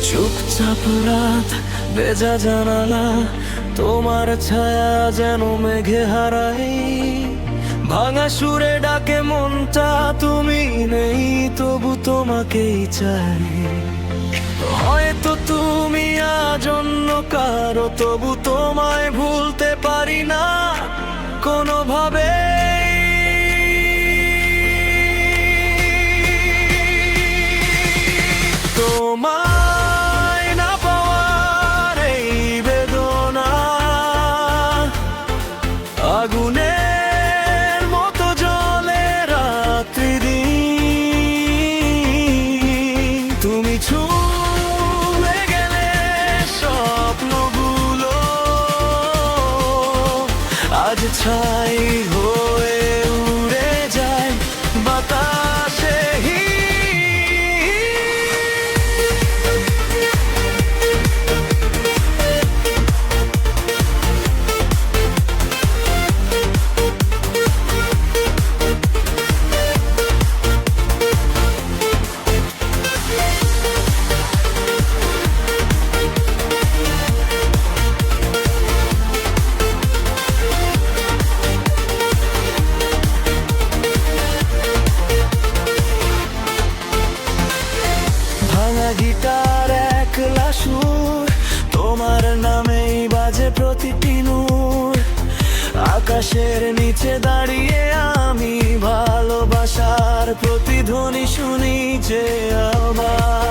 চুপচাপ রাত, বেজা জানালা, তোমার ছায়া যেন মেঘে হারাই। ভাঙা সুরে ডাকে মনটা, তুমি নেই তবু তোমাকেই চাই। হয়তো তুমি আজ অন্য কারো, তবু তোমায় ভুলতে পারি না কোনোভাবে। তোমায় না পাওয়ার এই বেদনা আগুনের মতো জ্বলে রাত্রি দিন। তুমি ছুঁয়ে গেলে স্বপ্নগুলো আজ ছাই হয়ে উড়ে যায় বাতাসে। গিটার একলা সুর, তোমার নামেই বাজে প্রতিটি নূর। আকাশের নিচে দাঁড়িয়ে আমি ভালোবাসার প্রতিধ্বনি শুনি যে আমার।